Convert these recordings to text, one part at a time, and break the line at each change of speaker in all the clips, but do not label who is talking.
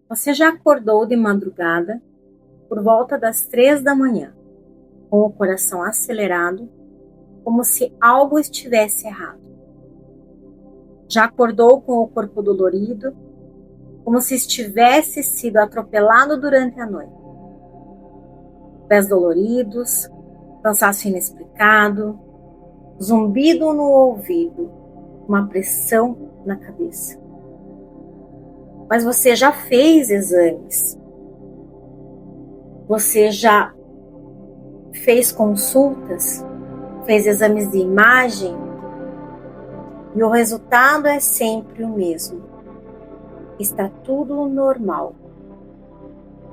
Você já acordou de madrugada por volta das 3 da manhã, com o coração acelerado, como se algo estivesse errado? Já acordou com o corpo dolorido, como se estivesse sido atropelado durante a noite? Pés doloridos, cansaço inexplicado, zumbido no ouvido, uma pressão na cabeça. Mas você já fez exames? Você já fez consultas? Fez exames de imagem? E o resultado é sempre o mesmo. Está tudo normal.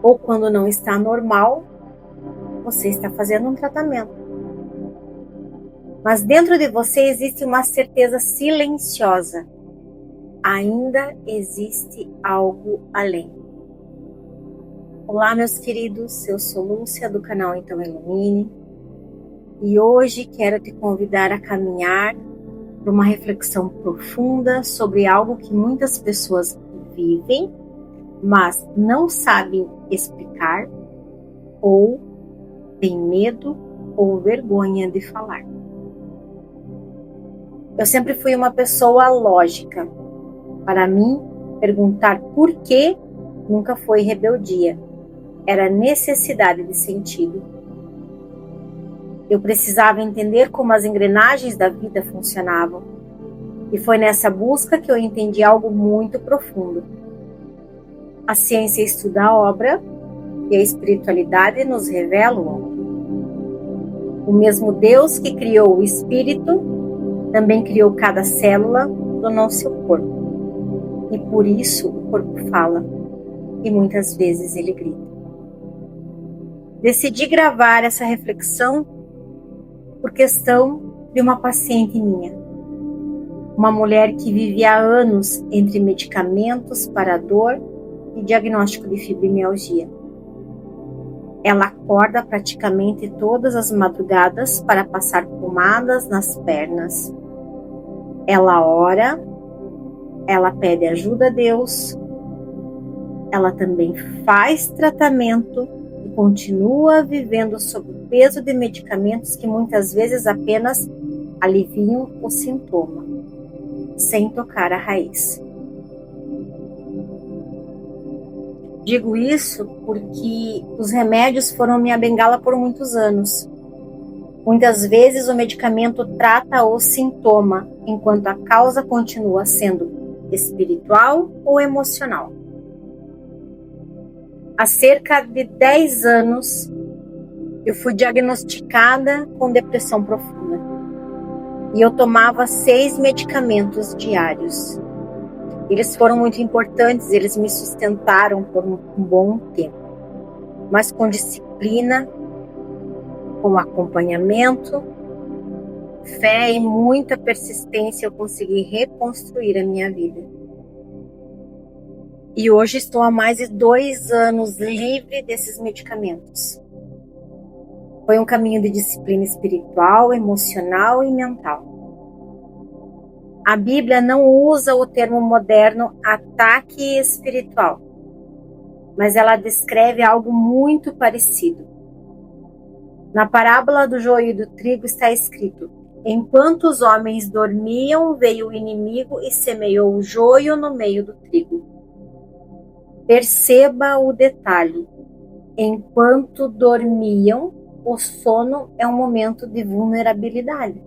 Ou quando não está normal, você está fazendo um tratamento. Mas dentro de você existe uma certeza silenciosa. Ainda existe algo além. Olá, meus queridos, eu sou Lúcia do canal Então Ilumine e hoje quero te convidar a caminhar para uma reflexão profunda sobre algo que muitas pessoas vivem, mas não sabem explicar ou têm medo ou vergonha de falar. Eu sempre fui uma pessoa lógica. Para mim, perguntar por quê nunca foi rebeldia. Era necessidade de sentido. Eu precisava entender como as engrenagens da vida funcionavam. E foi nessa busca que eu entendi algo muito profundo. A ciência estuda a obra e a espiritualidade nos revela o homem. O mesmo Deus que criou o espírito também criou cada célula do nosso corpo. E por isso o corpo fala e muitas vezes ele grita. Decidi gravar essa reflexão por questão de uma paciente minha. Uma mulher que vive há anos entre medicamentos para dor e diagnóstico de fibromialgia. Ela acorda praticamente todas as madrugadas para passar pomadas nas pernas. Ela ora, ela pede ajuda a Deus, ela também faz tratamento e continua vivendo sob o peso de medicamentos que muitas vezes apenas aliviam o sintoma, sem tocar a raiz. Digo isso porque os remédios foram minha bengala por muitos anos. Muitas vezes o medicamento trata o sintoma, enquanto a causa continua sendo espiritual ou emocional. Há cerca de 10 anos, eu fui diagnosticada com depressão profunda. E eu tomava 6 medicamentos diários. Eles foram muito importantes, eles me sustentaram por um bom tempo. Mas com disciplina, com acompanhamento, fé e muita persistência, eu consegui reconstruir a minha vida. E hoje estou há mais de 2 anos livre desses medicamentos. Foi um caminho de disciplina espiritual, emocional e mental. A Bíblia não usa o termo moderno ataque espiritual, mas ela descreve algo muito parecido. Na parábola do joio e do trigo está escrito: enquanto os homens dormiam, veio o inimigo e semeou o joio no meio do trigo. Perceba o detalhe. Enquanto dormiam, o sono é um momento de vulnerabilidade.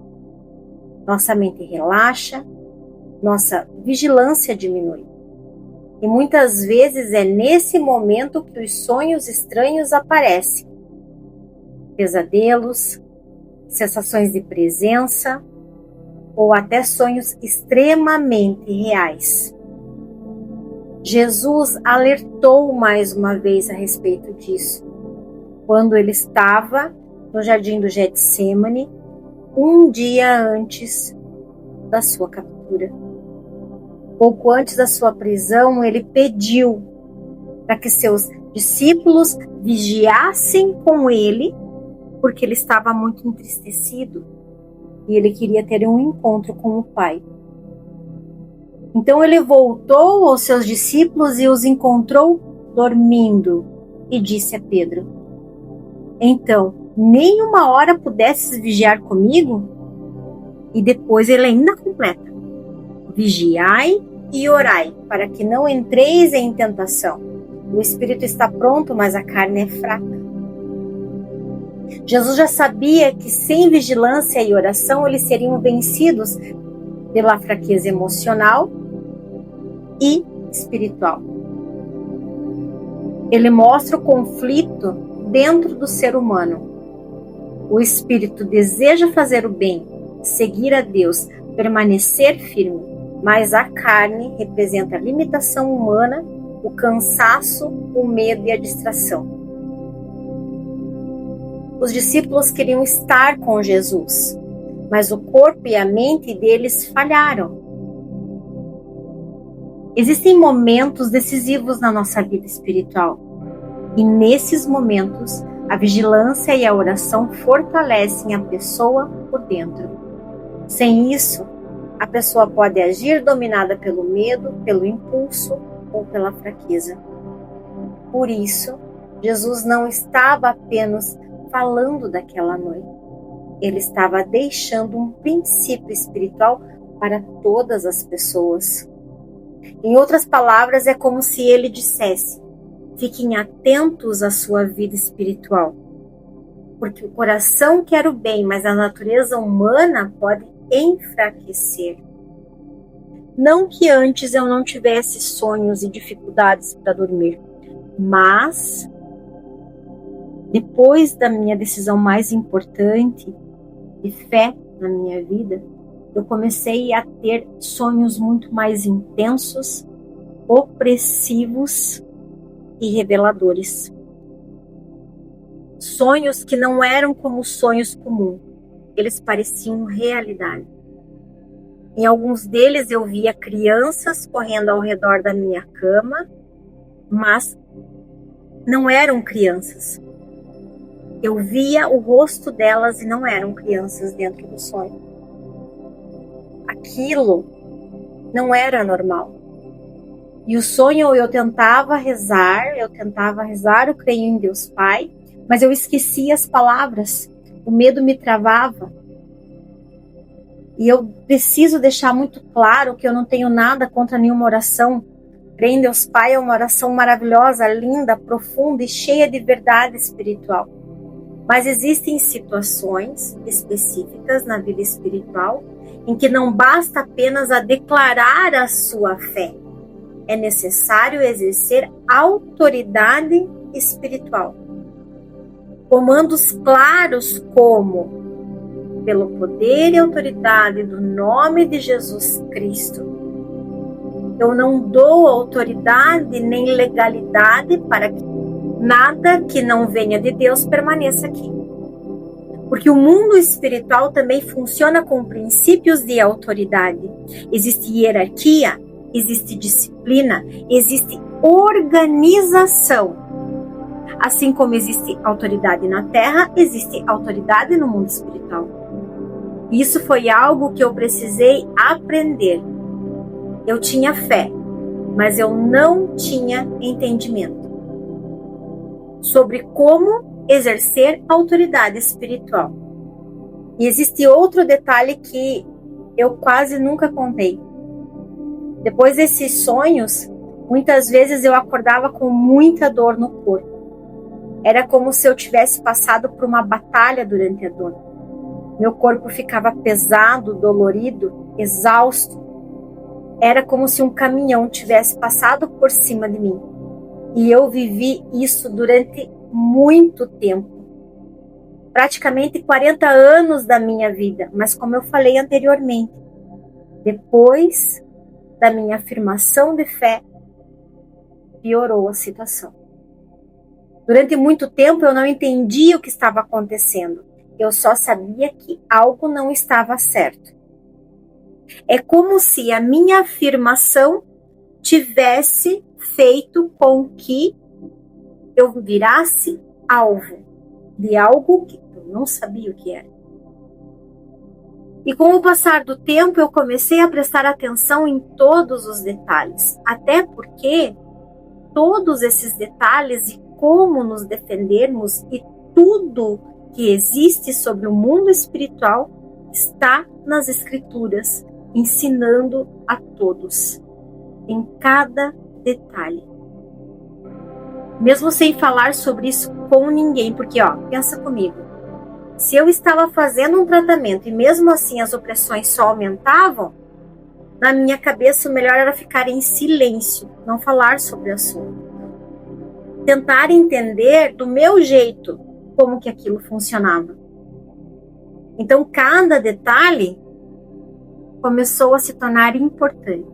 Nossa mente relaxa, nossa vigilância diminui. E muitas vezes é nesse momento que os sonhos estranhos aparecem. Pesadelos, sensações de presença ou até sonhos extremamente reais. Jesus alertou mais uma vez a respeito disso, quando ele estava no jardim do Getsêmani, um dia antes da sua captura. Pouco antes da sua prisão, ele pediu para que seus discípulos vigiassem com ele, porque ele estava muito entristecido e ele queria ter um encontro com o Pai. Então ele voltou aos seus discípulos e os encontrou dormindo, e disse a Pedro: então, nem uma hora pudesses vigiar comigo? E depois ele ainda completa: vigiai e orai, para que não entreis em tentação. O espírito está pronto, mas a carne é fraca. Jesus já sabia que sem vigilância e oração eles seriam vencidos pela fraqueza emocional e espiritual. Ele mostra o conflito dentro do ser humano. O espírito deseja fazer o bem, seguir a Deus, permanecer firme, mas a carne representa a limitação humana, o cansaço, o medo e a distração. Os discípulos queriam estar com Jesus, mas o corpo e a mente deles falharam. Existem momentos decisivos na nossa vida espiritual, e nesses momentos, a vigilância e a oração fortalecem a pessoa por dentro. Sem isso, a pessoa pode agir dominada pelo medo, pelo impulso ou pela fraqueza. Por isso, Jesus não estava apenas falando daquela noite. Ele estava deixando um princípio espiritual para todas as pessoas. Em outras palavras, é como se ele dissesse: fiquem atentos à sua vida espiritual, porque o coração quer o bem, mas a natureza humana pode enfraquecer. Não que antes eu não tivesse sonhos e dificuldades para dormir, mas depois da minha decisão mais importante de fé na minha vida, eu comecei a ter sonhos muito mais intensos, opressivos e reveladores. Sonhos que não eram como sonhos comuns, eles pareciam realidade. Em alguns deles eu via crianças correndo ao redor da minha cama, mas não eram crianças. Eu via o rosto delas e não eram crianças dentro do sonho. Aquilo não era normal. E o sonho eu tentava rezar, eu creio em Deus Pai, mas eu esquecia as palavras, o medo me travava. E eu preciso deixar muito claro que eu não tenho nada contra nenhuma oração. Crer em Deus Pai é uma oração maravilhosa, linda, profunda e cheia de verdade espiritual. Mas existem situações específicas na vida espiritual em que não basta apenas a declarar a sua fé. É necessário exercer autoridade espiritual. Comandos claros como: pelo poder e autoridade do nome de Jesus Cristo. Eu não dou autoridade nem legalidade para que nada que não venha de Deus permaneça aqui. Porque o mundo espiritual também funciona com princípios de autoridade. Existe hierarquia, existe disciplina, existe organização. Assim como existe autoridade na terra, existe autoridade no mundo espiritual. Isso foi algo que eu precisei aprender. Eu tinha fé, mas eu não tinha entendimento sobre como exercer autoridade espiritual. E existe outro detalhe que eu quase nunca contei. Depois desses sonhos, muitas vezes eu acordava com muita dor no corpo. Era como se eu tivesse passado por uma batalha durante a dor. Meu corpo ficava pesado, dolorido, exausto. Era como se um caminhão tivesse passado por cima de mim. E eu vivi isso durante muito tempo. Praticamente 40 anos da minha vida. Mas como eu falei anteriormente, depois da minha afirmação de fé, piorou a situação. Durante muito tempo eu não entendia o que estava acontecendo. Eu só sabia que algo não estava certo. É como se a minha afirmação tivesse feito com que eu virasse alvo de algo que eu não sabia o que era. E com o passar do tempo eu comecei a prestar atenção em todos os detalhes, até porque todos esses detalhes e como nos defendermos e tudo que existe sobre o mundo espiritual está nas Escrituras, ensinando a todos, em cada detalhe. Mesmo sem falar sobre isso com ninguém, porque, pensa comigo, se eu estava fazendo um tratamento e mesmo assim as opressões só aumentavam, na minha cabeça o melhor era ficar em silêncio, não falar sobre o assunto. Tentar entender do meu jeito como que aquilo funcionava. Então, cada detalhe começou a se tornar importante.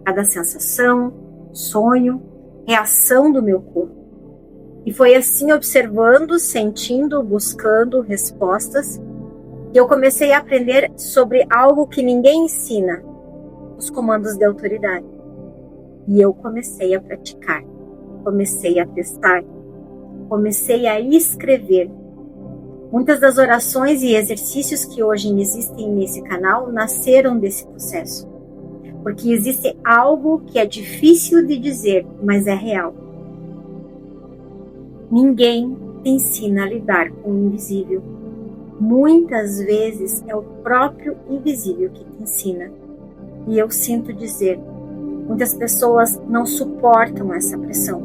Cada sensação, sonho, reação do meu corpo. E foi assim, observando, sentindo, buscando respostas, que eu comecei a aprender sobre algo que ninguém ensina, os comandos de autoridade. E eu comecei a praticar, comecei a testar, comecei a escrever. Muitas das orações e exercícios que hoje existem nesse canal nasceram desse processo. Porque existe algo que é difícil de dizer, mas é real. Ninguém te ensina a lidar com o invisível. Muitas vezes é o próprio invisível que te ensina. E eu sinto dizer, muitas pessoas não suportam essa pressão,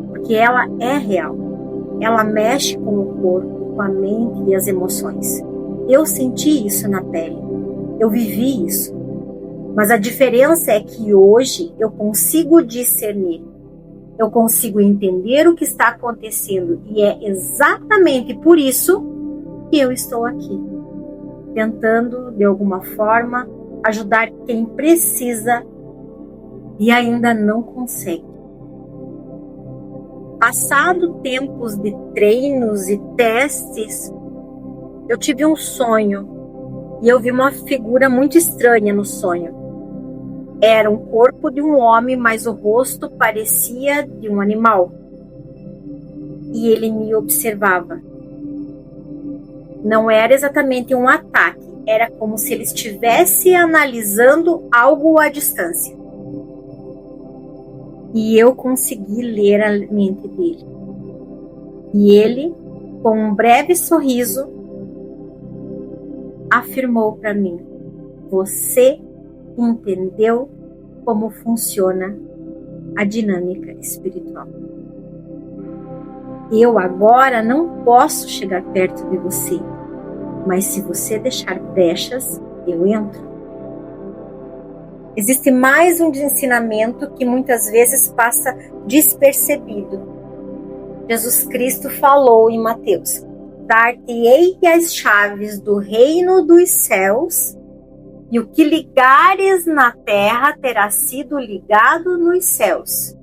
porque ela é real. Ela mexe com o corpo, com a mente e as emoções. Eu senti isso na pele. Eu vivi isso. Mas a diferença é que hoje eu consigo discernir. Eu consigo entender o que está acontecendo. E é exatamente por isso que eu estou aqui. Tentando, de alguma forma, ajudar quem precisa e ainda não consegue. Passado tempos de treinos e testes, eu tive um sonho e eu vi uma figura muito estranha no sonho. Era um corpo de um homem, mas o rosto parecia de um animal. E ele me observava. Não era exatamente um ataque, era como se ele estivesse analisando algo à distância. E eu consegui ler a mente dele. E ele, com um breve sorriso, afirmou para mim: você entendeu como funciona a dinâmica espiritual. Eu agora não posso chegar perto de você, mas se você deixar brechas, eu entro. Existe mais um ensinamento que muitas vezes passa despercebido. Jesus Cristo falou em Mateus: dar-te-ei as chaves do reino dos céus, e o que ligares na terra terá sido ligado nos céus,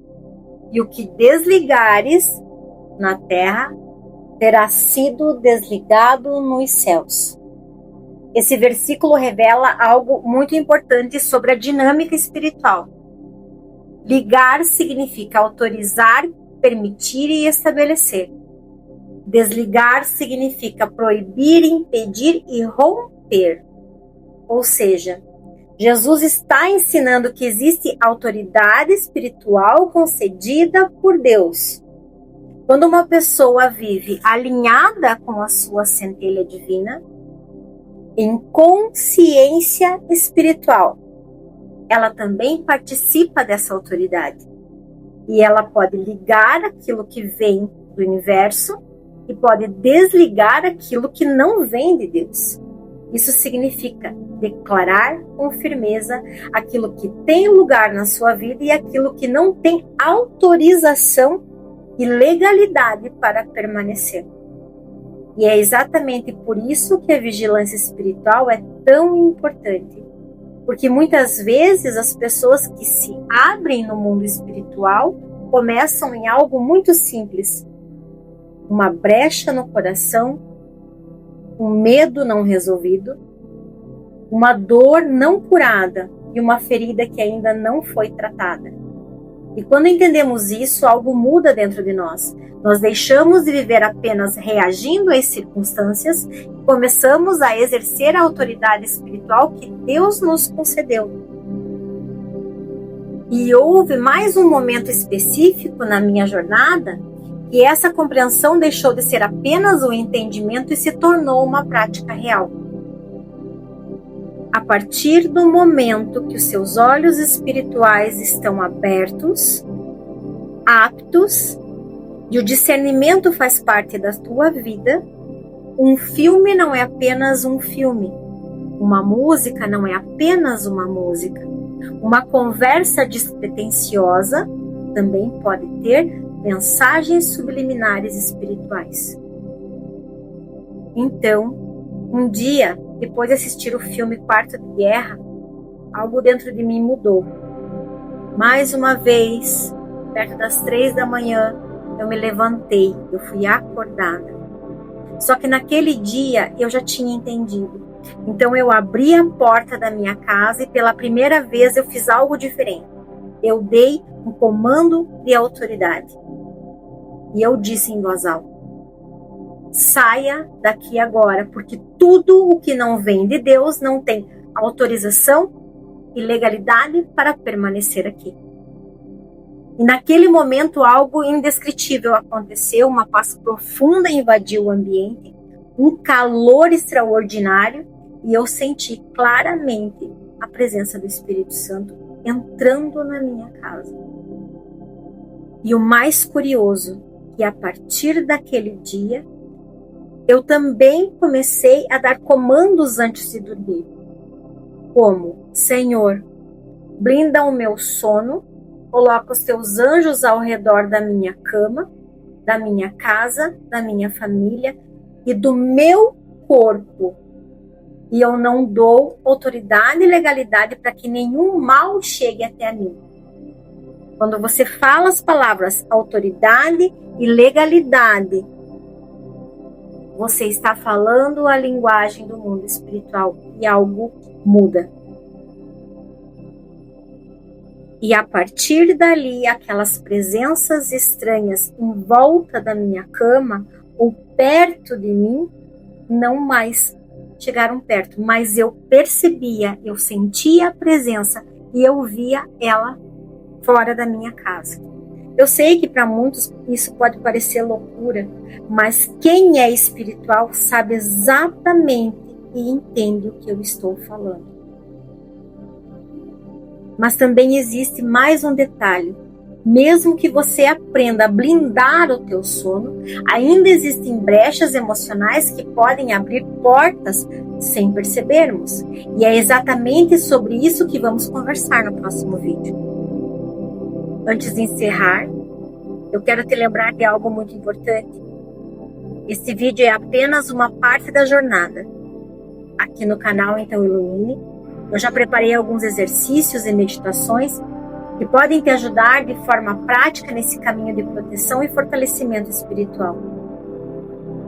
e o que desligares na terra terá sido desligado nos céus. Esse versículo revela algo muito importante sobre a dinâmica espiritual. Ligar significa autorizar, permitir e estabelecer. Desligar significa proibir, impedir e romper. Ou seja, Jesus está ensinando que existe autoridade espiritual concedida por Deus. Quando uma pessoa vive alinhada com a sua centelha divina, em consciência espiritual, ela também participa dessa autoridade. E ela pode ligar aquilo que vem do universo e pode desligar aquilo que não vem de Deus. Isso significa declarar com firmeza aquilo que tem lugar na sua vida e aquilo que não tem autorização e legalidade para permanecer. E é exatamente por isso que a vigilância espiritual é tão importante. Porque muitas vezes as pessoas que se abrem no mundo espiritual começam em algo muito simples. Uma brecha no coração, um medo não resolvido, uma dor não curada e uma ferida que ainda não foi tratada. E quando entendemos isso, algo muda dentro de nós. Nós deixamos de viver apenas reagindo às circunstâncias e começamos a exercer a autoridade espiritual que Deus nos concedeu. E houve mais um momento específico na minha jornada que essa compreensão deixou de ser apenas um entendimento e se tornou uma prática real. A partir do momento que os seus olhos espirituais estão abertos, aptos, e o discernimento faz parte da tua vida, um filme não é apenas um filme. Uma música não é apenas uma música. Uma conversa despretensiosa também pode ter mensagens subliminares espirituais. Então, um dia, depois de assistir o filme Quarto de Guerra, algo dentro de mim mudou. Mais uma vez, perto das 3 da manhã, eu me levantei, eu fui acordada. Só que naquele dia eu já tinha entendido. Então eu abri a porta da minha casa e pela primeira vez eu fiz algo diferente. Eu dei um comando de autoridade. E eu disse em voz alta: saia daqui agora, porque tudo o que não vem de Deus não tem autorização e legalidade para permanecer aqui. E naquele momento algo indescritível aconteceu, uma paz profunda invadiu o ambiente, um calor extraordinário, e eu senti claramente a presença do Espírito Santo entrando na minha casa. E o mais curioso, que a partir daquele dia, eu também comecei a dar comandos antes de dormir, como: Senhor, blinda o meu sono, coloca os teus anjos ao redor da minha cama, da minha casa, da minha família e do meu corpo. E eu não dou autoridade e legalidade para que nenhum mal chegue até a mim. Quando você fala as palavras autoridade e legalidade, você está falando a linguagem do mundo espiritual e algo muda. E a partir dali, aquelas presenças estranhas em volta da minha cama ou perto de mim, não mais chegaram perto, mas eu percebia, eu sentia a presença e eu via ela fora da minha casa. Eu sei que para muitos isso pode parecer loucura, mas quem é espiritual sabe exatamente e entende o que eu estou falando. Mas também existe mais um detalhe. Mesmo que você aprenda a blindar o teu sono, ainda existem brechas emocionais que podem abrir portas sem percebermos. E é exatamente sobre isso que vamos conversar no próximo vídeo. Antes de encerrar, eu quero te lembrar de algo muito importante. Esse vídeo é apenas uma parte da jornada. Aqui no canal Então Ilumine, eu já preparei alguns exercícios e meditações que podem te ajudar de forma prática nesse caminho de proteção e fortalecimento espiritual.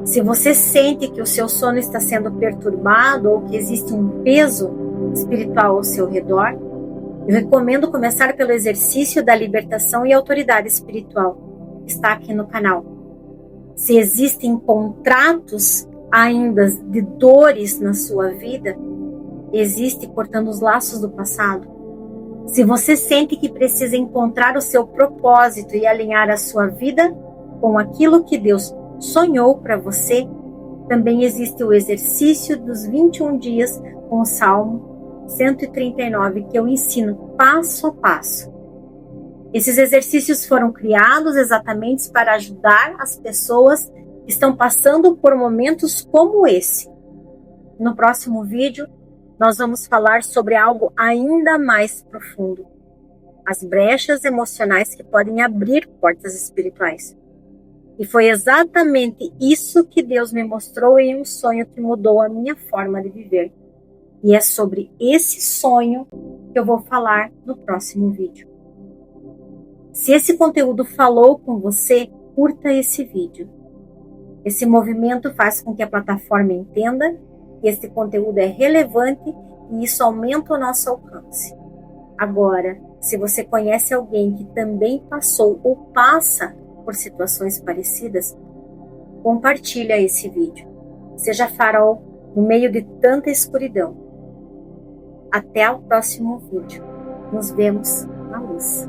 Se você sente que o seu sono está sendo perturbado ou que existe um peso espiritual ao seu redor, eu recomendo começar pelo exercício da libertação e autoridade espiritual, que está aqui no canal. Se existem contratos ainda de dores na sua vida, existe cortando os laços do passado. Se você sente que precisa encontrar o seu propósito e alinhar a sua vida com aquilo que Deus sonhou para você, também existe o exercício dos 21 dias com o Salmo 139, que eu ensino passo a passo. Esses exercícios foram criados exatamente para ajudar as pessoas que estão passando por momentos como esse. No próximo vídeo, nós vamos falar sobre algo ainda mais profundo: as brechas emocionais que podem abrir portas espirituais. E foi exatamente isso que Deus me mostrou em um sonho que mudou a minha forma de viver. E é sobre esse sonho que eu vou falar no próximo vídeo. Se esse conteúdo falou com você, curta esse vídeo. Esse movimento faz com que a plataforma entenda que esse conteúdo é relevante e isso aumenta o nosso alcance. Agora, se você conhece alguém que também passou ou passa por situações parecidas, compartilha esse vídeo. Seja farol no meio de tanta escuridão. Até o próximo vídeo. Nos vemos na luz.